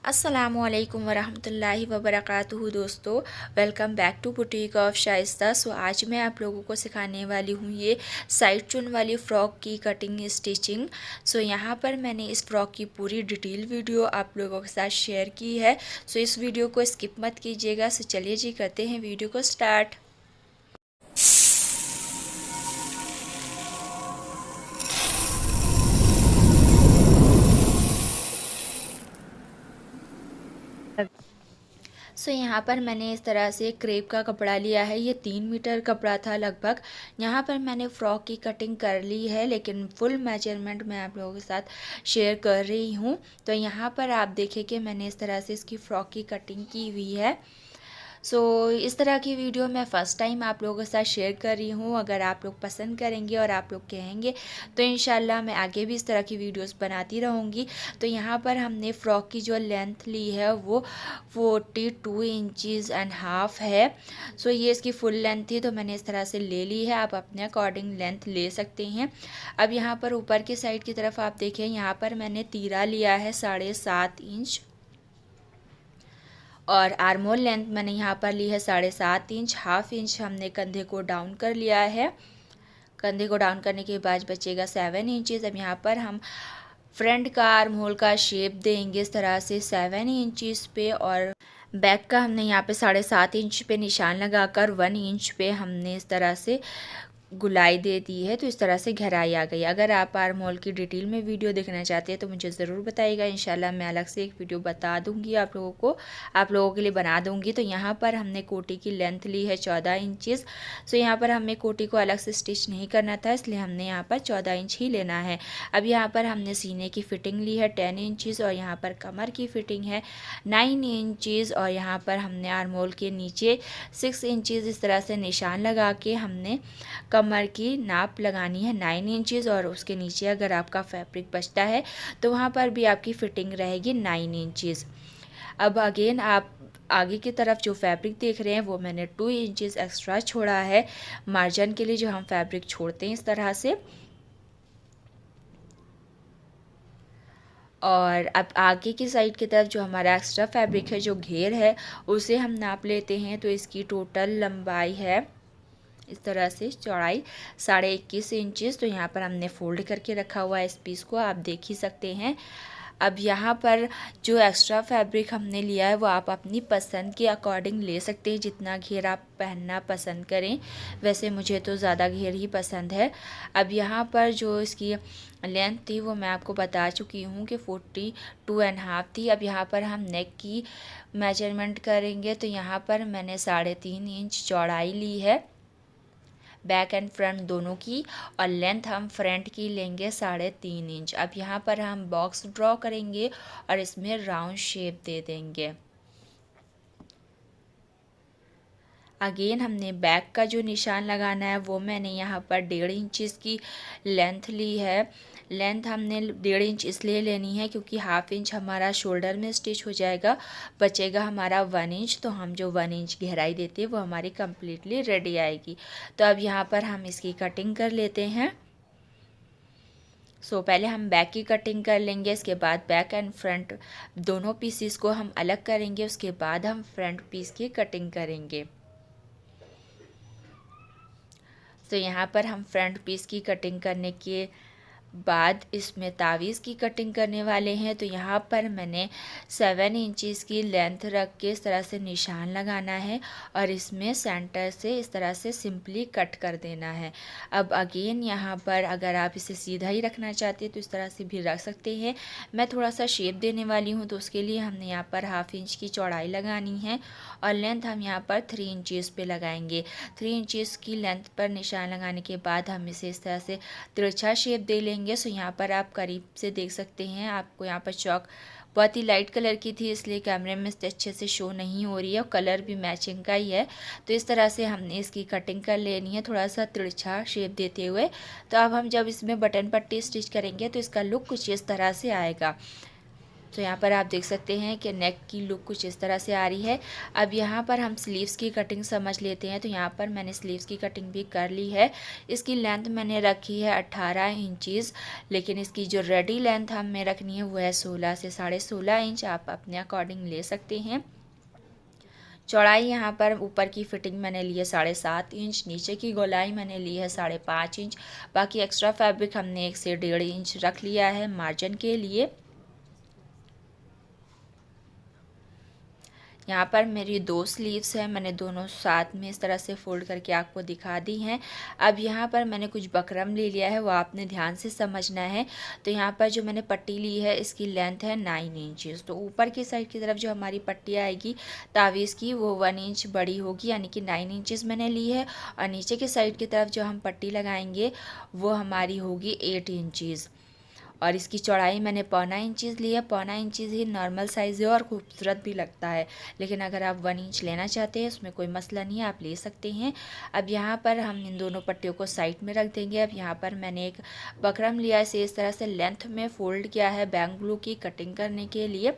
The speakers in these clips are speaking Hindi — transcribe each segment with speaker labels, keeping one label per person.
Speaker 1: अस्सलामुअलैकुम वरहमतुल्लाहि वबरकातुहू। दोस्तों, welcome back to boutique of Shaista. आज मैं आप लोगों को सिखाने वाली हूँ ये साइड चुन वाली फ़्रॉक की कटिंग स्टिचिंग। यहाँ पर मैंने इस फ़्रॉक की पूरी डिटेल वीडियो आप लोगों के साथ शेयर की है। इस वीडियो को स्किप मत कीजिएगा। चलिए जी, करते हैं वीडियो को स्टार्ट। यहाँ पर मैंने इस तरह से क्रेप का कपड़ा लिया है। ये 3 मीटर कपड़ा था लगभग। यहाँ पर मैंने फ़्रॉक की कटिंग कर ली है, लेकिन फुल मेजरमेंट मैं आप लोगों के साथ शेयर कर रही हूँ। यहाँ पर आप देखें कि मैंने इस तरह से इसकी फ़्रॉक की कटिंग की हुई है। इस तरह की वीडियो मैं फ़र्स्ट टाइम आप लोगों के साथ शेयर कर रही हूँ। अगर आप लोग पसंद करेंगे और आप लोग कहेंगे तो इंशाल्लाह मैं आगे भी इस तरह की वीडियोस बनाती रहूँगी। यहाँ पर हमने फ़्रॉक की जो लेंथ ली है वो 42 इंचज़ एंड हाफ है। ये इसकी फुल लेंथ थी, तो मैंने इस तरह से ले ली है। आप अपने अकॉर्डिंग लेंथ ले सकते हैं। अब यहाँ पर ऊपर के साइड की तरफ आप देखें, यहाँ पर मैंने तीरा लिया है 7.5 इंच, और आर्मोल लेंथ मैंने यहाँ पर ली है 7.5 इंच। हाफ इंच हमने कंधे को डाउन कर लिया है। कंधे को डाउन करने के बाद बचेगा 7 इंचज़। अब यहाँ पर हम फ्रंट का आर्म होल का शेप देंगे इस तरह से 7 इंचज़ पे, और बैक का हमने यहाँ पे 7.5 इंच पे निशान लगाकर 1 इंच पे हमने इस तरह से गुलाई दे दी है। तो इस तरह से गहराई आ गई। अगर आप आर्म होल की डिटेल में वीडियो देखना चाहते हैं तो मुझे ज़रूर बताइएगा। इंशाल्लाह मैं अलग से एक वीडियो बता दूंगी आप लोगों के लिए बना दूंगी। यहाँ पर हमने कोटी की लेंथ ली है 14 इंचज़। यहाँ पर हमें कोटी को अलग से स्टिच नहीं करना था, इसलिए हमने यहाँ पर 14 इंच ही लेना है। अब यहाँ पर हमने सीने की फ़िटिंग ली है 10 इंचज़, और यहाँ पर कमर की फ़िटिंग है 9 इंचज़, और यहाँ पर हमने आर्म होल के नीचे 6 इंचज़ इस तरह से निशान लगा के हमने कमर की नाप लगानी है 9 इंचज़। और उसके नीचे अगर आपका फैब्रिक बचता है तो वहाँ पर भी आपकी फ़िटिंग रहेगी 9 इंचज़। अब अगेन आप आगे की तरफ जो फैब्रिक देख रहे हैं वो मैंने 2 इंचज़ एक्स्ट्रा छोड़ा है मार्जिन के लिए, जो हम फैब्रिक छोड़ते हैं इस तरह से। और अब आगे की साइड की तरफ जो हमारा एक्स्ट्रा फैब्रिक है, जो घेर है, उसे हम नाप लेते हैं। तो इसकी टोटल लंबाई है इस तरह से, चौड़ाई 21.5 इंचज़। तो यहाँ पर हमने फोल्ड करके रखा हुआ है इस पीस को, आप देख ही सकते हैं। अब यहाँ पर जो एक्स्ट्रा फैब्रिक हमने लिया है वो आप अपनी पसंद के अकॉर्डिंग ले सकते हैं, जितना घेर आप पहनना पसंद करें। वैसे मुझे तो ज़्यादा घेर ही पसंद है। अब यहाँ पर जो इसकी लेंथ थी वो मैं आपको बता चुकी हूँ कि 42.5 थी। अब यहाँ पर हम नेक की मेजरमेंट करेंगे। तो यहाँ पर मैंने 3.5 इंच चौड़ाई ली है बैक एंड फ्रंट दोनों की, और लेंथ हम फ्रंट की लेंगे 3.5 इंच। अब यहाँ पर हम बॉक्स ड्रॉ करेंगे और इसमें राउंड शेप दे देंगे। अगेन हमने बैक का जो निशान लगाना है वो मैंने यहाँ पर 1.5 इंच की लेंथ ली है। लेंथ हमने 1.5 इंच इसलिए लेनी है क्योंकि हाफ इंच हमारा शोल्डर में स्टिच हो जाएगा, बचेगा हमारा 1 इंच। तो हम जो 1 इंच गहराई देते हैं वो हमारी कम्प्लीटली रेडी आएगी। तो अब यहाँ पर हम इसकी कटिंग कर लेते हैं। पहले हम बैक की कटिंग कर लेंगे, इसके बाद बैक एंड फ्रंट दोनों पीसीस को हम अलग करेंगे, उसके बाद हम फ्रंट पीस की कटिंग करेंगे। यहाँ पर हम फ्रंट पीस की कटिंग करने के बाद इसमें तावीज़ की कटिंग करने वाले हैं। तो यहाँ पर मैंने 7 इंचज़ की लेंथ रख के इस तरह से निशान लगाना है, और इसमें सेंटर से इस तरह से सिंपली कट कर देना है। अब अगेन यहाँ पर अगर आप इसे सीधा ही रखना चाहते हैं तो इस तरह से भी रख सकते हैं। मैं थोड़ा सा शेप देने वाली हूँ, तो उसके लिए हमने यहाँ पर हाफ इंच की चौड़ाई लगानी है, और लेंथ हम यहाँ पर 3 इंचज़ पे लगाएंगे। 3 इंचज़ की लेंथ पर निशान लगाने के बाद हम इसे इस तरह से तिरछा शेप दे लेंगे। यहाँ पर आप करीब से देख सकते हैं, आपको यहाँ पर चौक बहुत ही लाइट कलर की थी, इसलिए कैमरे में अच्छे से शो नहीं हो रही है, और कलर भी मैचिंग का ही है। तो इस तरह से हमने इसकी कटिंग कर लेनी है, थोड़ा सा तिरछा शेप देते हुए। तो अब हम जब इसमें बटन पट्टी स्टिच करेंगे तो इसका लुक कुछ इस तरह से आएगा। तो यहाँ पर आप देख सकते हैं कि नेक की लुक कुछ इस तरह से आ रही है। अब यहाँ पर हम स्लीव्स की कटिंग समझ लेते हैं। तो यहाँ पर मैंने स्लीव्स की कटिंग भी कर ली है। इसकी लेंथ मैंने रखी है 18 इंचज़, लेकिन इसकी जो रेडी लेंथ हमें रखनी है वो है 16 से 16.5 इंच। आप अपने अकॉर्डिंग ले सकते हैं। चौड़ाई यहाँ पर ऊपर की फिटिंग मैंने ली है 7.5 इंच, नीचे की गोलाई मैंने ली है 5.5 इंच। बाकी एक्स्ट्रा फैब्रिक हमने 1 से 1.5 इंच रख लिया है मार्जिन के लिए। यहाँ पर मेरी 2 स्लीव्स हैं, मैंने दोनों साथ में इस तरह से फोल्ड करके आपको दिखा दी हैं। अब यहाँ पर मैंने कुछ बकरम ले लिया है, वो आपने ध्यान से समझना है। तो यहाँ पर जो मैंने पट्टी ली है इसकी लेंथ है 9 इंचज़। तो ऊपर की साइड की तरफ जो हमारी पट्टी आएगी तावीज़ की वो 1 इंच बड़ी होगी, यानी कि 9 इंचज़ मैंने ली है। और नीचे की साइड की तरफ जो हम पट्टी लगाएंगे वो हमारी होगी 8 इंचज़। और इसकी चौड़ाई मैंने 1.25 इंचज़ ली है। 1.25 इंचज़ ही नॉर्मल साइज़ है और खूबसूरत भी लगता है, लेकिन अगर आप 1 इंच लेना चाहते हैं उसमें कोई मसला नहीं है, आप ले सकते हैं। अब यहाँ पर हम इन दोनों पट्टियों को साइड में रख देंगे। अब यहाँ पर मैंने एक बकरम लिया है, इसे इस तरह से लेंथ में फ़ोल्ड किया है बैंग ग्लू की कटिंग करने के लिए।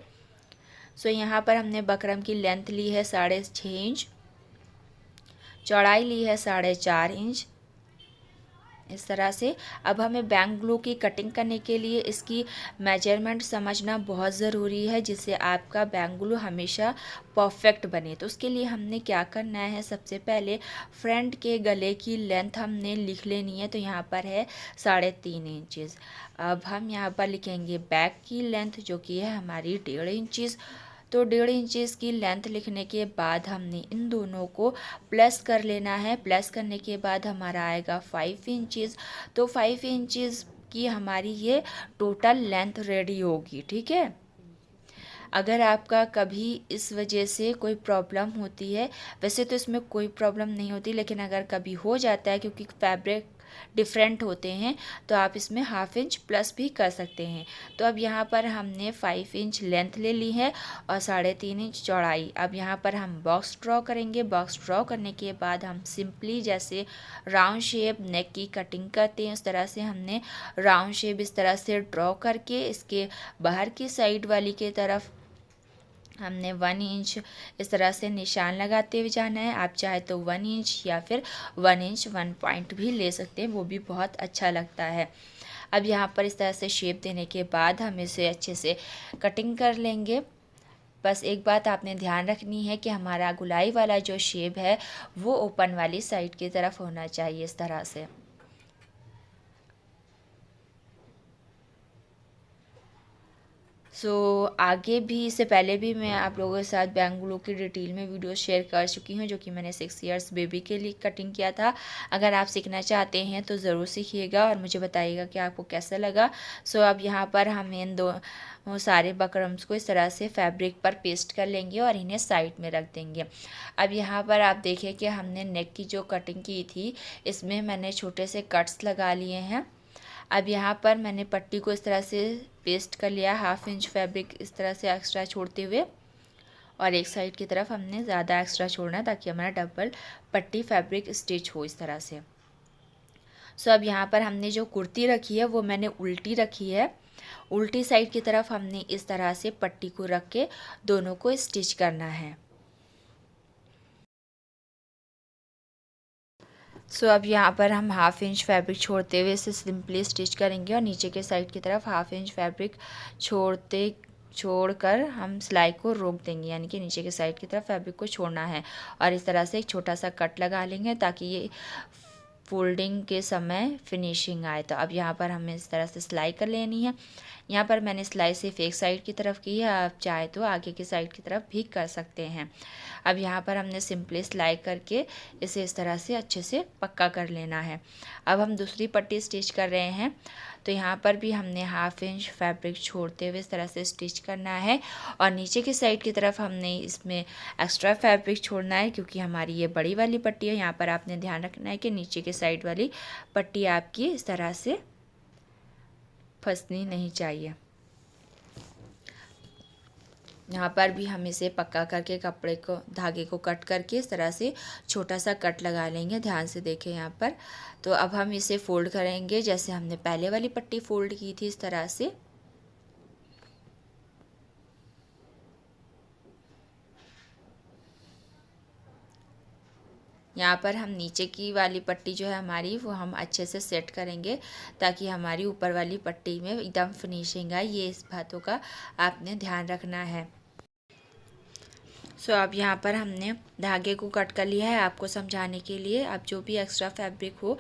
Speaker 1: सो यहाँ पर हमने बकरम की लेंथ ली है 6.5 इंच, चौड़ाई ली है 4.5 इंच इस तरह से। अब हमें बैंग ग्लू की कटिंग करने के लिए इसकी मेजरमेंट समझना बहुत ज़रूरी है, जिससे आपका बैंग ग्लू हमेशा परफेक्ट बने। तो उसके लिए हमने क्या करना है, सबसे पहले फ्रंट के गले की लेंथ हमने लिख लेनी है। तो यहाँ पर है 3.5 इंचज़। अब हम यहाँ पर लिखेंगे बैक की लेंथ जो कि है हमारी 1.5 इंचज़। तो 1.5 इंचज़ की लेंथ लिखने के बाद हमने इन दोनों को प्लस कर लेना है। प्लस करने के बाद हमारा आएगा 5 इंचज़। तो 5 इंचज़ की हमारी ये टोटल लेंथ रेडी होगी, ठीक है। अगर आपका कभी इस वजह से कोई प्रॉब्लम होती है, वैसे तो इसमें कोई प्रॉब्लम नहीं होती, लेकिन अगर कभी हो जाता है क्योंकि फैब्रिक डिफरेंट होते हैं, तो आप इसमें 1/2 इंच प्लस भी कर सकते हैं। तो अब यहाँ पर हमने 5 इंच लेंथ ले ली है और 3.5 इंच चौड़ाई। अब यहाँ पर हम बॉक्स ड्रॉ करेंगे। बॉक्स ड्रॉ करने के बाद हम सिंपली जैसे राउंड शेप नेक की कटिंग करते हैं उस तरह से हमने राउंड शेप इस तरह से ड्रॉ करके इसके बाहर की साइड वाली के तरफ हमने 1 इंच इस तरह से निशान लगाते हुए जाना है। आप चाहे तो 1 इंच या फिर 1 इंच 1 पॉइंट भी ले सकते हैं, वो भी बहुत अच्छा लगता है। अब यहाँ पर इस तरह से शेप देने के बाद हम इसे अच्छे से कटिंग कर लेंगे। बस एक बात आपने ध्यान रखनी है कि हमारा गुलाई वाला जो शेप है वो ओपन वाली साइड की तरफ होना चाहिए इस तरह से। आगे भी इससे पहले भी मैं आप लोगों के साथ बैंग ग्लू की डिटेल में वीडियो शेयर कर चुकी हूँ, जो कि मैंने 6 इयर्स बेबी के लिए कटिंग किया था। अगर आप सीखना चाहते हैं तो ज़रूर सीखिएगा और मुझे बताइएगा कि आपको कैसा लगा। अब यहाँ पर हम इन दो सारे बकरम्स को इस तरह से फैब्रिक पर पेस्ट कर लेंगे और इन्हें साइड में रख देंगे। अब यहाँ पर आप देखिए कि हमने नेक की जो कटिंग की थी इसमें मैंने छोटे से कट्स लगा लिए हैं। अब यहाँ पर मैंने पट्टी को इस तरह से पेस्ट कर लिया, 1/2 इंच फैब्रिक इस तरह से एक्स्ट्रा छोड़ते हुए, और एक साइड की तरफ हमने ज़्यादा एक्स्ट्रा छोड़ना है ताकि हमारा डबल पट्टी फैब्रिक स्टिच हो इस तरह से। अब यहाँ पर हमने जो कुर्ती रखी है वो मैंने उल्टी रखी है। उल्टी साइड की तरफ हमने इस तरह से पट्टी को रख के दोनों को स्टिच करना है। अब यहाँ पर हम 1/2 इंच फैब्रिक छोड़ते हुए इसे सिंपली स्टिच करेंगे और नीचे के साइड की तरफ 1/2 इंच फैब्रिक छोड़कर हम सिलाई को रोक देंगे, यानी कि नीचे के साइड की तरफ फैब्रिक को छोड़ना है। और इस तरह से एक छोटा सा कट लगा लेंगे ताकि ये फोल्डिंग के समय फिनिशिंग आए। तो अब यहाँ पर हमें इस तरह से सिलाई कर लेनी है। यहाँ पर मैंने सिलाई सिर्फ एक साइड की तरफ की है, आप चाहे तो आगे की साइड की तरफ भी कर सकते हैं। अब यहाँ पर हमने सिंपली सिलाई करके इसे इस तरह से अच्छे से पक्का कर लेना है। अब हम दूसरी पट्टी स्टिच कर रहे हैं। तो यहाँ पर भी हमने 1/2 इंच फैब्रिक छोड़ते हुए इस तरह से स्टिच करना है और नीचे की साइड की तरफ हमने इसमें एक्स्ट्रा फैब्रिक छोड़ना है, क्योंकि हमारी ये बड़ी वाली पट्टी है। यहाँ पर आपने ध्यान रखना है कि नीचे की साइड वाली पट्टी आपकी इस तरह से फंसनी नहीं चाहिए। यहाँ पर भी हम इसे पक्का करके कपड़े को धागे को कट करके इस तरह से छोटा सा कट लगा लेंगे। ध्यान से देखें यहाँ पर। तो अब हम इसे फोल्ड करेंगे जैसे हमने पहले वाली पट्टी फोल्ड की थी इस तरह से। यहाँ पर हम नीचे की वाली पट्टी जो है हमारी वो हम अच्छे से सेट करेंगे ताकि हमारी ऊपर वाली पट्टी में एकदम फिनिशिंग आए। ये इस बातों का आपने ध्यान रखना है। सो अब यहाँ पर हमने धागे को कट कर लिया है आपको समझाने के लिए। अब जो भी एक्स्ट्रा फैब्रिक हो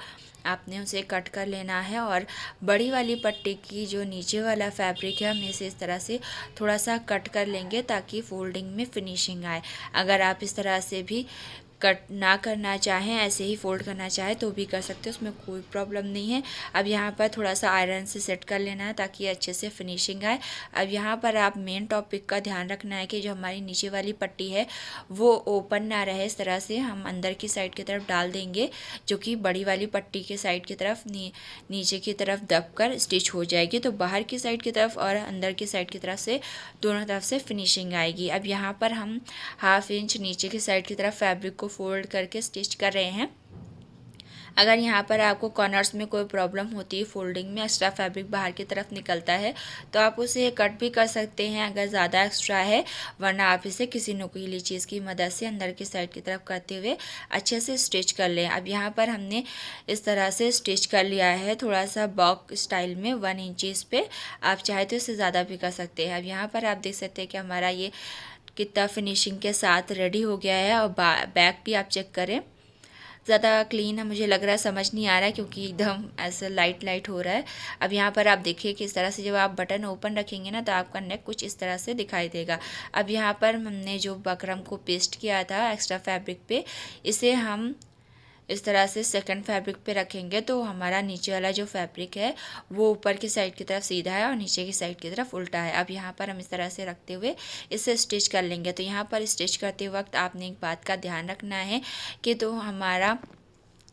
Speaker 1: आपने उसे कट कर लेना है और बड़ी वाली पट्टी की जो नीचे वाला फैब्रिक है हम इसे इस तरह से थोड़ा सा कट कर लेंगे ताकि फोल्डिंग में फिनिशिंग आए। अगर आप इस तरह से भी कट ना करना चाहें, ऐसे ही फोल्ड करना चाहें तो भी कर सकते हो, उसमें कोई प्रॉब्लम नहीं है। अब यहाँ पर थोड़ा सा आयरन से सेट कर लेना है ताकि अच्छे से फिनिशिंग आए। अब यहाँ पर आप मेन टॉपिक का ध्यान रखना है कि जो हमारी नीचे वाली पट्टी है वो ओपन ना रहे। इस तरह से हम अंदर की साइड की तरफ डाल देंगे जो कि बड़ी वाली पट्टी के साइड की तरफ नीचे की तरफ दबकर स्टिच हो जाएगी। तो बाहर की साइड की तरफ और अंदर की साइड की तरफ से दोनों तरफ से फिनिशिंग आएगी। अब यहाँ पर हम 1/2 इंच नीचे की साइड की तरफ फैब्रिक को फोल्ड करके स्टिच कर रहे हैं। अगर यहाँ पर आपको कॉर्नर्स में कोई प्रॉब्लम होती है, फोल्डिंग में एक्स्ट्रा फैब्रिक बाहर की तरफ निकलता है तो आप उसे कट भी कर सकते हैं अगर ज़्यादा एक्स्ट्रा है, वरना आप इसे किसी नुकीली चीज़ की मदद से अंदर की साइड की तरफ करते हुए अच्छे से स्टिच कर लें। अब यहाँ पर हमने इस तरह से स्टिच कर लिया है थोड़ा सा बॉक स्टाइल में 1 इंचेस पे। आप चाहे तो इससे ज़्यादा भी कर सकते हैं। अब यहाँ पर आप देख सकते हैं कि हमारा ये कितना फिनिशिंग के साथ रेडी हो गया है। और बैक भी आप चेक करें, ज़्यादा क्लीन है मुझे लग रहा है, समझ नहीं आ रहा है क्योंकि एकदम ऐसा लाइट लाइट हो रहा है। अब यहाँ पर आप देखिए कि इस तरह से जब आप बटन ओपन रखेंगे ना तो आपका नेक कुछ इस तरह से दिखाई देगा। अब यहाँ पर हमने जो बकरम को पेस्ट किया था एक्स्ट्रा फैब्रिक पे, इसे हम इस तरह से सेकंड फैब्रिक पे रखेंगे तो हमारा नीचे वाला जो फैब्रिक है वो ऊपर की साइड की तरफ सीधा है और नीचे की साइड की तरफ उल्टा है। अब यहाँ पर हम इस तरह से रखते हुए इसे स्टिच कर लेंगे। तो यहाँ पर स्टिच करते वक्त आपने एक बात का ध्यान रखना है कि तो हमारा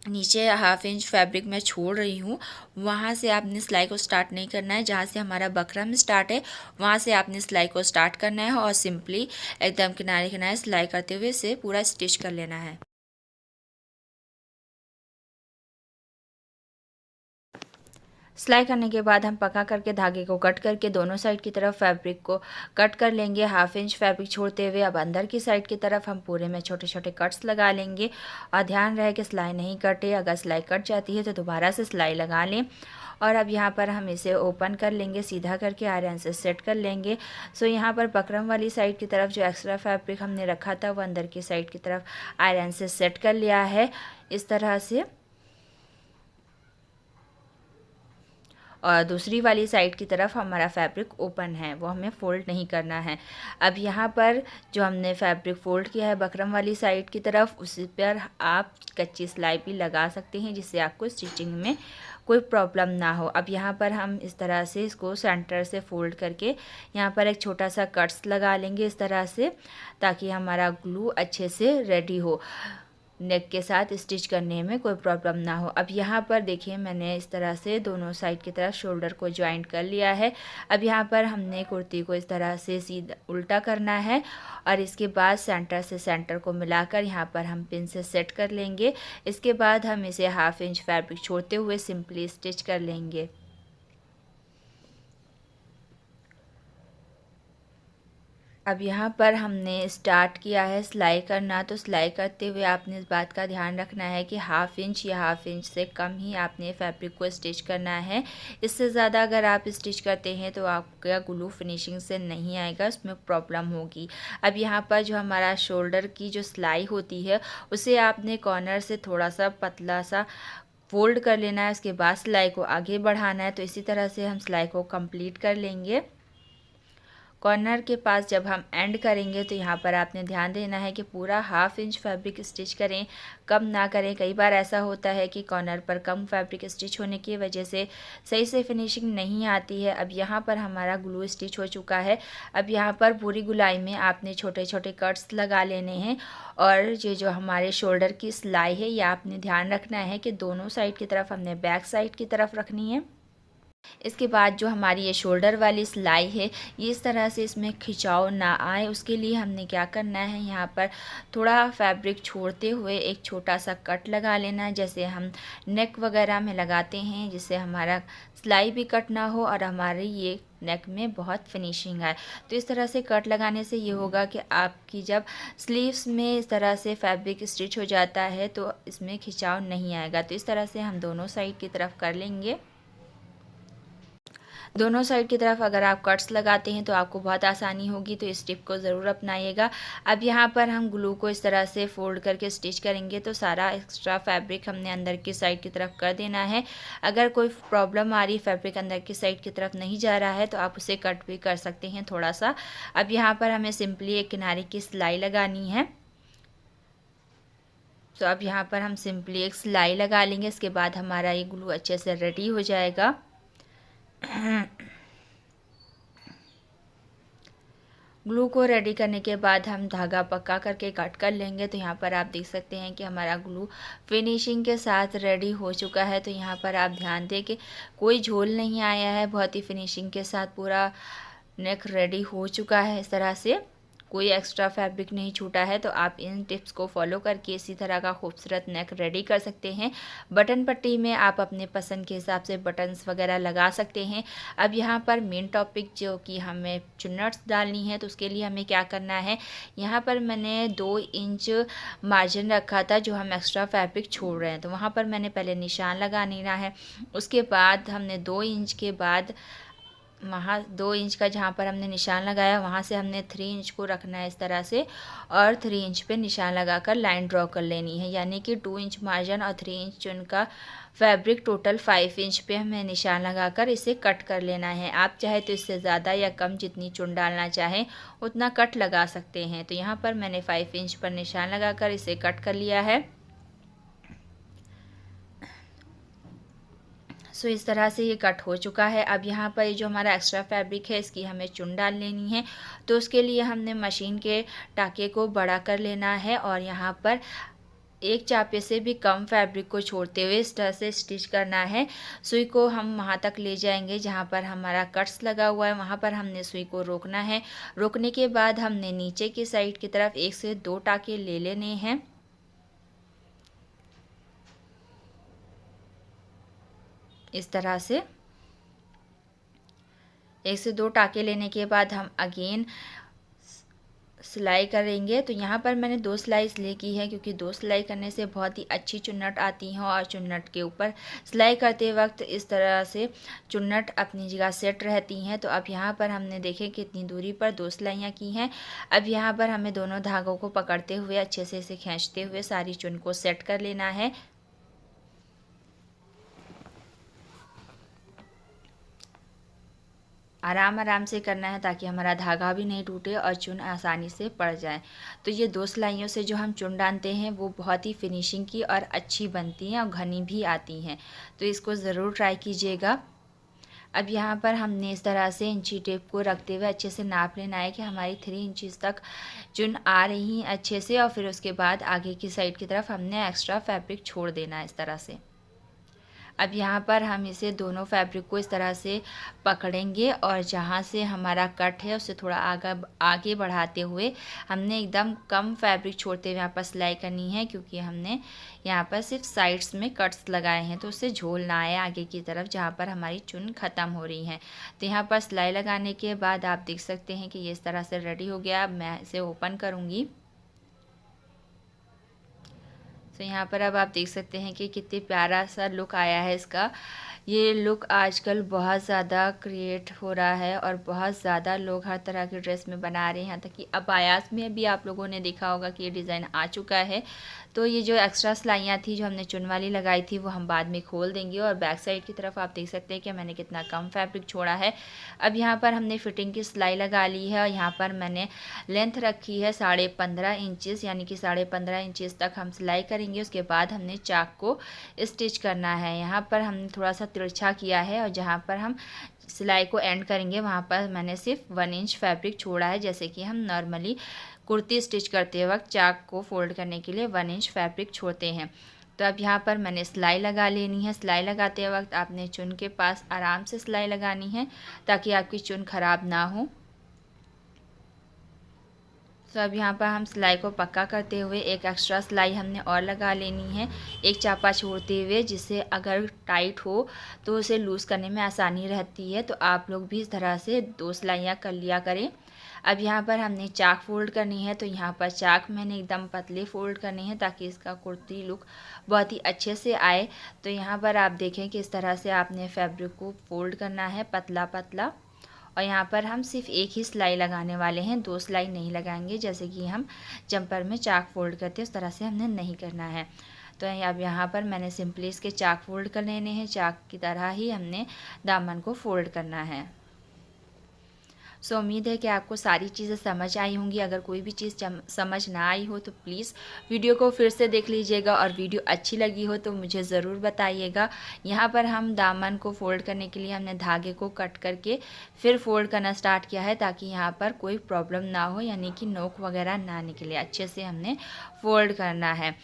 Speaker 1: नीचे 1/2 इंच फैब्रिक मैं छोड़ रही हूँ, वहाँ से आपने सिलाई को स्टार्ट नहीं करना है। जहाँ से हमारा बकरम स्टार्ट है वहाँ से आपने सिलाई को स्टार्ट करना है और सिंपली एकदम किनारे किनारे सिलाई करते हुए इसे पूरा स्टिच कर लेना है। सिलाई करने के बाद हम पका करके धागे को कट करके दोनों साइड की तरफ फैब्रिक को कट कर लेंगे 1/2 इंच फैब्रिक छोड़ते हुए। अब अंदर की साइड की तरफ हम पूरे में छोटे छोटे कट्स लगा लेंगे और ध्यान रहे कि सिलाई नहीं कटे। अगर सिलाई कट जाती है तो दोबारा से सिलाई लगा लें। और अब यहाँ पर हम इसे ओपन कर लेंगे, सीधा करके आयरन से सेट कर लेंगे। सो यहाँ पर बकरम वाली साइड की तरफ जो एक्स्ट्रा फैब्रिक हमने रखा था वो अंदर की साइड की तरफ आयरन से सेट कर लिया है इस तरह से। और दूसरी वाली साइड की तरफ हमारा फैब्रिक ओपन है, वो हमें फ़ोल्ड नहीं करना है। अब यहाँ पर जो हमने फैब्रिक फ़ोल्ड किया है बकरम वाली साइड की तरफ, उसी पर आप कच्ची सिलाई भी लगा सकते हैं जिससे आपको स्टिचिंग में कोई प्रॉब्लम ना हो। अब यहाँ पर हम इस तरह से इसको सेंटर से फ़ोल्ड करके यहाँ पर एक छोटा सा कट्स लगा लेंगे इस तरह से, ताकि हमारा ग्लू अच्छे से रेडी हो, नेक के साथ स्टिच करने में कोई प्रॉब्लम ना हो। अब यहाँ पर देखिए मैंने इस तरह से दोनों साइड की तरफ शोल्डर को ज्वाइंट कर लिया है। अब यहाँ पर हमने कुर्ती को इस तरह से सीधा उल्टा करना है और इसके बाद सेंटर से सेंटर को मिलाकर यहाँ पर हम पिन से सेट कर लेंगे। इसके बाद हम इसे 1/2 इंच फैब्रिक छोड़ते हुए सिंपली स्टिच कर लेंगे। अब यहाँ पर हमने स्टार्ट किया है सिलाई करना, तो सिलाई करते हुए आपने इस बात का ध्यान रखना है कि 1/2 इंच या 1/2 इंच से कम ही आपने फैब्रिक को स्टिच करना है। इससे ज़्यादा अगर आप स्टिच करते हैं तो आपका ग्लू फिनिशिंग से नहीं आएगा, उसमें प्रॉब्लम होगी। अब यहाँ पर जो हमारा शोल्डर की जो सिलाई होती है उसे आपने कॉर्नर से थोड़ा सा पतला सा फोल्ड कर लेना है, उसके बाद सिलाई को आगे बढ़ाना है। तो इसी तरह से हम सिलाई को कंप्लीट कर लेंगे। कॉर्नर के पास जब हम एंड करेंगे तो यहाँ पर आपने ध्यान देना है कि पूरा 1/2 इंच फैब्रिक स्टिच करें, कम ना करें। कई बार ऐसा होता है कि कॉर्नर पर कम फैब्रिक स्टिच होने की वजह से सही से फिनिशिंग नहीं आती है। अब यहाँ पर हमारा ग्लू स्टिच हो चुका है। अब यहाँ पर पूरी गुलाई में आपने छोटे छोटे कट्स लगा लेने हैं और ये जो हमारे शोल्डर की सिलाई है ये आपने ध्यान रखना है कि दोनों साइड की तरफ हमने बैक साइड की तरफ रखनी है। इसके बाद जो हमारी ये शोल्डर वाली सिलाई है, ये इस तरह से इसमें खिंचाव ना आए उसके लिए हमने क्या करना है, यहाँ पर थोड़ा फैब्रिक छोड़ते हुए एक छोटा सा कट लगा लेना है, जैसे हम नेक वगैरह में लगाते हैं, जिससे हमारा सिलाई भी कट ना हो और हमारी ये नेक में बहुत फिनिशिंग आए। तो इस तरह से कट लगाने से ये होगा कि आपकी जब स्लीव्स में इस तरह से फैब्रिक स्टिच हो जाता है तो इसमें खिंचाव नहीं आएगा। तो इस तरह से हम दोनों साइड की तरफ कर लेंगे। दोनों साइड की तरफ अगर आप कट्स लगाते हैं तो आपको बहुत आसानी होगी, तो इस टिप को ज़रूर अपनाइएगा। अब यहाँ पर हम ग्लू को इस तरह से फोल्ड करके स्टिच करेंगे, तो सारा एक्स्ट्रा फैब्रिक हमने अंदर की साइड की तरफ कर देना है। अगर कोई प्रॉब्लम आ रही, फैब्रिक अंदर की साइड की तरफ नहीं जा रहा है, तो आप उसे कट भी कर सकते हैं थोड़ा सा। अब यहाँ पर हमें सिंपली एक किनारे की सिलाई लगानी है। तो अब यहाँ पर हम सिंपली एक सिलाई लगा लेंगे, इसके बाद हमारा ये ग्लू अच्छे से रेडी हो जाएगा। ग्लू को रेडी करने के बाद हम धागा पक्का करके कट कर लेंगे। तो यहाँ पर आप देख सकते हैं कि हमारा ग्लू फिनिशिंग के साथ रेडी हो चुका है। तो यहाँ पर आप ध्यान दें कि कोई झोल नहीं आया है, बहुत ही फिनिशिंग के साथ पूरा नेक रेडी हो चुका है। इस तरह से कोई एक्स्ट्रा फैब्रिक नहीं छूटा है। तो आप इन टिप्स को फॉलो करके इसी तरह का खूबसूरत नेक रेडी कर सकते हैं। बटन पट्टी में आप अपने पसंद के हिसाब से बटन्स वगैरह लगा सकते हैं। अब यहाँ पर मेन टॉपिक जो कि हमें चुन्नट्स डालनी है, तो उसके लिए हमें क्या करना है, यहाँ पर मैंने 2 इंच मार्जिन रखा था जो हम एक्स्ट्रा फैब्रिक छोड़ रहे हैं, तो वहाँ पर मैंने पहले निशान लगा लेना है। उसके बाद हमने 2 इंच के बाद वहाँ 2 इंच का जहाँ पर हमने निशान लगाया वहाँ से हमने 3 इंच को रखना है इस तरह से, और 3 इंच पे निशान लगाकर लाइन ड्रॉ कर लेनी है। यानी कि 2 इंच मार्जिन और 3 इंच चुन का फैब्रिक टोटल 5 इंच पे हमें निशान लगाकर इसे कट कर लेना है। आप चाहे तो इससे ज़्यादा या कम जितनी चुन डालना चाहें उतना कट लगा सकते हैं। तो यहाँ पर मैंने 5 इंच पर निशान लगाकर इसे कट कर लिया है। सो इस तरह से ये कट हो चुका है। अब यहाँ पर जो हमारा एक्स्ट्रा फैब्रिक है इसकी हमें चुन डाल लेनी है। तो उसके लिए हमने मशीन के टाके को बड़ा कर लेना है और यहाँ पर एक चापे से भी कम फैब्रिक को छोड़ते हुए इस तरह से स्टिच करना है। सुई को हम वहाँ तक ले जाएंगे जहाँ पर हमारा कट्स लगा हुआ है, वहाँ पर हमने सुई को रोकना है। रोकने के बाद हमने नीचे की साइड की तरफ 1 से 2 टाके ले लेने हैं। इस तरह से 1 से 2 टाके लेने के बाद हम अगेन सिलाई करेंगे। तो यहाँ पर मैंने 2 सिलाई इसलिए की है क्योंकि 2 सिलाई करने से बहुत ही अच्छी चुन्नट आती हैं और चुन्नट के ऊपर सिलाई करते वक्त इस तरह से चुन्नट अपनी जगह सेट रहती हैं। तो अब यहाँ पर हमने देखें कितनी दूरी पर 2 सिलाइयाँ की हैं। अब यहाँ पर हमें दोनों धागों को पकड़ते हुए अच्छे से इसे खींचते हुए सारी चुन को सेट कर लेना है। आराम आराम से करना है ताकि हमारा धागा भी नहीं टूटे और चुन आसानी से पड़ जाए। तो ये 2 सिलाइयों से जो हम चुन डालते हैं वो बहुत ही फिनिशिंग की और अच्छी बनती हैं और घनी भी आती हैं। तो इसको ज़रूर ट्राई कीजिएगा। अब यहाँ पर हमने इस तरह से इंची टेप को रखते हुए अच्छे से नाप लेना है कि हमारी 3 इंचज़ तक चुन आ रही हैं अच्छे से, और फिर उसके बाद आगे की साइड की तरफ हमने एक्स्ट्रा फैब्रिक छोड़ देना है इस तरह से। अब यहाँ पर हम इसे दोनों फैब्रिक को इस तरह से पकड़ेंगे और जहाँ से हमारा कट है उससे थोड़ा आगे बढ़ाते हुए हमने एकदम कम फैब्रिक छोड़ते हुए यहाँ पर सिलाई करनी है, क्योंकि हमने यहाँ पर सिर्फ साइड्स में कट्स लगाए हैं तो उससे झोल ना आए आगे की तरफ जहाँ पर हमारी चुन ख़त्म हो रही है। तो यहाँ पर सिलाई लगाने के बाद आप देख सकते हैं कि ये इस तरह से रेडी हो गया। अब मैं इसे ओपन करूँगी। तो यहाँ पर अब आप देख सकते हैं कि कितनी प्यारा सा लुक आया है इसका। ये लुक आजकल बहुत ज़्यादा क्रिएट हो रहा है और बहुत ज़्यादा लोग हर तरह की ड्रेस में बना रहे हैं। यहाँ तक कि अबायास में भी आप लोगों ने देखा होगा कि ये डिज़ाइन आ चुका है। तो ये जो एक्स्ट्रा सिलाइयाँ थी जो हमने चुन वाली लगाई थी वो हम बाद में खोल देंगे। और बैक साइड की तरफ आप देख सकते हैं कि मैंने कितना कम फैब्रिक छोड़ा है। अब यहाँ पर हमने फिटिंग की सिलाई लगा ली है और यहाँ पर मैंने लेंथ रखी है 15.5 इंचज़, यानी कि 15.5 इंचज़ तक हम सिलाई करेंगे। उसके बाद हमने चाक को स्टिच करना है। यहाँ पर हमने थोड़ा सा तिरछा किया है और जहाँ पर हम सिलाई को एंड करेंगे वहाँ पर मैंने सिर्फ 1 इंच फैब्रिक छोड़ा है, जैसे कि हम नॉर्मली कुर्ती स्टिच करते वक्त चाक को फोल्ड करने के लिए 1 इंच फैब्रिक छोड़ते हैं। तो अब यहाँ पर मैंने सिलाई लगा लेनी है। सिलाई लगाते वक्त आपने चुन के पास आराम से सिलाई लगानी है ताकि आपकी चुन ख़राब ना हो। तो अब यहाँ पर हम सिलाई को पक्का करते हुए एक एक्स्ट्रा सिलाई हमने और लगा लेनी है, एक चापा छोड़ते हुए, जिससे अगर टाइट हो तो उसे लूज़ करने में आसानी रहती है। तो आप लोग भी इस तरह से 2 सिलाइयाँ कर लिया करें। अब यहाँ पर हमने चाक फ़ोल्ड करनी है, तो यहाँ पर चाक मैंने एकदम पतले फ़ोल्ड करने हैं ताकि इसका कुर्ती लुक बहुत ही अच्छे से आए। तो यहाँ पर आप देखें कि इस तरह से आपने फैब्रिक को फ़ोल्ड करना है पतला पतला। और यहाँ पर हम सिर्फ एक ही सिलाई लगाने वाले हैं, 2 सिलाई नहीं लगाएंगे जैसे कि हम जंपर में चाक फ़ोल्ड करते हैं उस तरह से हमने नहीं करना है। तो अब यहाँ पर मैंने सिंपली इसके चाक फ़ोल्ड कर लेने हैं, चाक की तरह ही हमने दामन को फ़ोल्ड करना है। सो उम्मीद है कि आपको सारी चीज़ें समझ आई होंगी। अगर कोई भी चीज़ समझ ना आई हो तो प्लीज़ वीडियो को फिर से देख लीजिएगा, और वीडियो अच्छी लगी हो तो मुझे ज़रूर बताइएगा। यहाँ पर हम दामन को फ़ोल्ड करने के लिए हमने धागे को कट करके फिर फ़ोल्ड करना स्टार्ट किया है ताकि यहाँ पर कोई प्रॉब्लम ना हो, यानी कि नोक वगैरह ना निकले। अच्छे से हमने फ़ोल्ड करना है।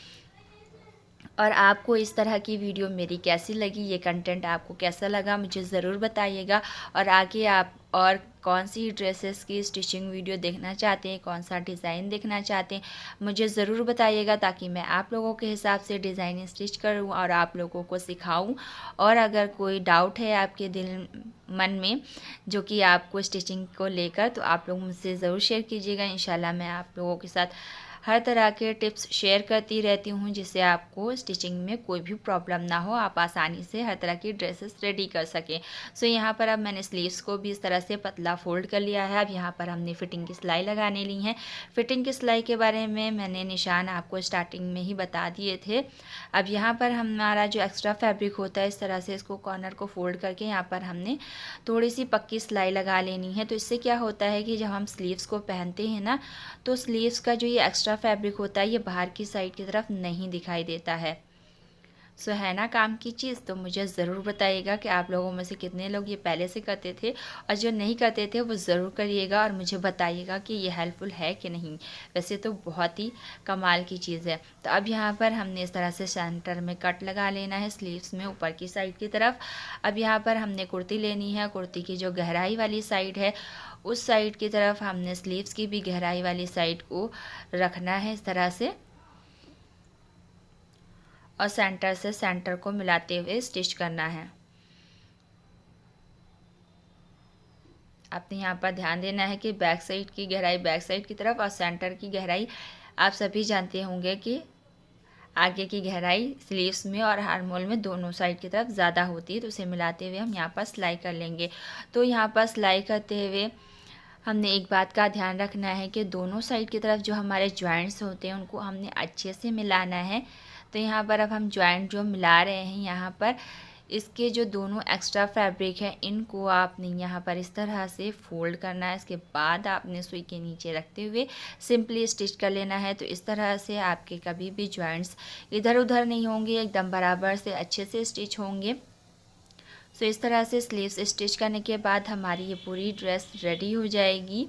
Speaker 1: और आपको इस तरह की वीडियो मेरी कैसी लगी, ये कंटेंट आपको कैसा लगा, मुझे ज़रूर बताइएगा। और आगे आप और कौन सी ड्रेसेस की स्टिचिंग वीडियो देखना चाहते हैं, कौन सा डिज़ाइन देखना चाहते हैं, मुझे ज़रूर बताइएगा ताकि मैं आप लोगों के हिसाब से डिज़ाइन स्टिच करूं और आप लोगों को सिखाऊं। और अगर कोई डाउट है आपके मन में जो कि आपको स्टिचिंग को लेकर, तो आप लोग मुझसे ज़रूर शेयर कीजिएगा। इंशाल्लाह मैं आप लोगों के साथ हर तरह के टिप्स शेयर करती रहती हूँ जिससे आपको स्टिचिंग में कोई भी प्रॉब्लम ना हो, आप आसानी से हर तरह की ड्रेसेस रेडी कर सकें। सो यहाँ पर अब मैंने स्लीव्स को भी इस तरह से पतला फोल्ड कर लिया है। अब यहाँ पर हमने फिटिंग की सिलाई लगाने ली है। फिटिंग की सिलाई के बारे में मैंने निशान आपको स्टार्टिंग में ही बता दिए थे। अब यहाँ पर हमारा जो एक्स्ट्रा फैब्रिक होता है, इस तरह से इसको कॉर्नर को फोल्ड करके यहाँ पर हमने थोड़ी सी पक्की सिलाई लगा लेनी है। तो इससे क्या होता है कि जब हम स्लीव्स को पहनते हैं ना, तो स्लीव्स का जो ये एक्स्ट्रा फैब्रिक होता है ये बाहर की साइड की तरफ नहीं दिखाई देता है। सो है ना काम की चीज़। तो मुझे ज़रूर बताइएगा कि आप लोगों में से कितने लोग ये पहले से करते थे, और जो नहीं करते थे वो ज़रूर करिएगा और मुझे बताइएगा कि ये हेल्पफुल है कि नहीं। वैसे तो बहुत ही कमाल की चीज़ है। तो अब यहाँ पर हमने इस तरह से सेंटर में कट लगा लेना है स्लीव्स में ऊपर की साइड की तरफ। अब यहाँ पर हमने कुर्ती लेनी है। कुर्ती की जो गहराई वाली साइड है उस साइड की तरफ हमने स्लीव्स की भी गहराई वाली साइड को रखना है इस तरह से, और सेंटर से सेंटर को मिलाते हुए स्टिच करना है। आपने यहाँ पर ध्यान देना है कि बैक साइड की गहराई बैक साइड की तरफ और सेंटर की गहराई, आप सभी जानते होंगे कि आगे की गहराई स्लीव्स में और आर्महोल में दोनों साइड की तरफ ज़्यादा होती है। तो उसे मिलाते हुए हम यहाँ पर सिलाई कर लेंगे। तो यहाँ पर सिलाई करते हुए हमने एक बात का ध्यान रखना है कि दोनों साइड की तरफ जो हमारे जॉइंट्स होते हैं उनको हमने अच्छे से मिलाना है। तो यहाँ पर अब हम जॉइंट जो मिला रहे हैं, यहाँ पर इसके जो दोनों एक्स्ट्रा फैब्रिक है इनको आपने यहाँ पर इस तरह से फोल्ड करना है। इसके बाद आपने सुई के नीचे रखते हुए सिंपली स्टिच कर लेना है। तो इस तरह से आपके कभी भी जॉइंट्स इधर उधर नहीं होंगे, एकदम बराबर से अच्छे से स्टिच होंगे। सो इस तरह से स्लीव्स स्टिच करने के बाद हमारी ये पूरी ड्रेस रेडी हो जाएगी।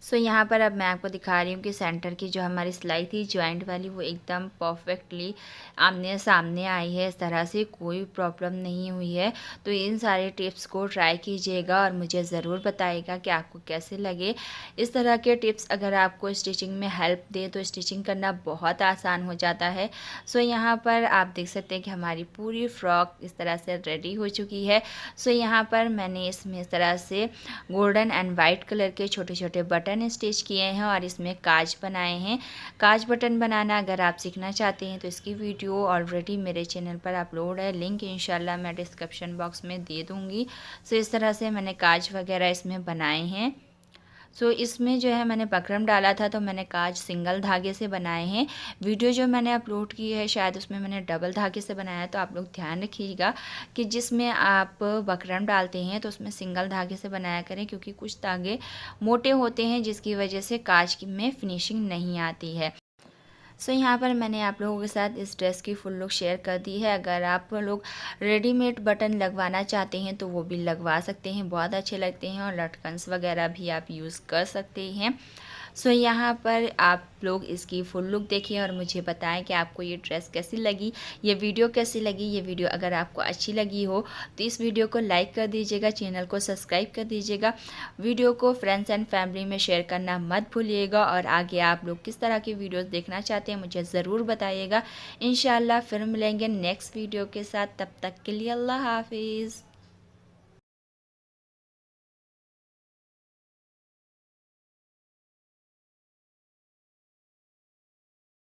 Speaker 1: सो यहाँ पर अब मैं आपको दिखा रही हूँ कि सेंटर की जो हमारी सिलाई थी जॉइंट वाली, वो एकदम परफेक्टली आमने सामने आई है। इस तरह से कोई प्रॉब्लम नहीं हुई है। तो इन सारे टिप्स को ट्राई कीजिएगा और मुझे ज़रूर बताइएगा कि आपको कैसे लगे। इस तरह के टिप्स अगर आपको स्टिचिंग में हेल्प दे तो स्टिचिंग करना बहुत आसान हो जाता है। सो यहाँ पर आप देख सकते हैं कि हमारी पूरी फ्रॉक इस तरह से रेडी हो चुकी है। सो यहाँ पर मैंने इसमें इस तरह से गोल्डन एंड वाइट कलर के छोटे छोटे बटन स्टिच किए हैं और इसमें काज बनाए हैं। काज बटन बनाना अगर आप सीखना चाहते हैं तो इसकी वीडियो ऑलरेडी मेरे चैनल पर अपलोड है, लिंक इंशाल्लाह मैं डिस्क्रिप्शन बॉक्स में दे दूँगी। सो इस तरह से मैंने काज वगैरह इसमें बनाए हैं। सो इसमें जो है मैंने बकरम डाला था तो मैंने काज सिंगल धागे से बनाए हैं। वीडियो जो मैंने अपलोड की है शायद उसमें मैंने डबल धागे से बनाया है। तो आप लोग ध्यान रखिएगा कि जिसमें आप बकरम डालते हैं तो उसमें सिंगल धागे से बनाया करें, क्योंकि कुछ धागे मोटे होते हैं जिसकी वजह से काज में फिनिशिंग नहीं आती है। सो यहाँ पर मैंने आप लोगों के साथ इस ड्रेस की फुल लुक शेयर कर दी है। अगर आप लोग रेडीमेड बटन लगवाना चाहते हैं तो वो भी लगवा सकते हैं, बहुत अच्छे लगते हैं, और लटकन्स वगैरह भी आप यूज़ कर सकते हैं। सो यहाँ पर आप लोग इसकी फुल लुक देखिए और मुझे बताएं कि आपको ये ड्रेस कैसी लगी, ये वीडियो कैसी लगी। ये वीडियो अगर आपको अच्छी लगी हो तो इस वीडियो को लाइक कर दीजिएगा, चैनल को सब्सक्राइब कर दीजिएगा, वीडियो को फ्रेंड्स एंड फैमिली में शेयर करना मत भूलिएगा। और आगे आप लोग किस तरह की वीडियोस देखना चाहते हैं मुझे ज़रूर बताइएगा। इंशाल्लाह फिर मिलेंगे नेक्स्ट वीडियो के साथ, तब तक के लिए अल्लाह हाफिज़।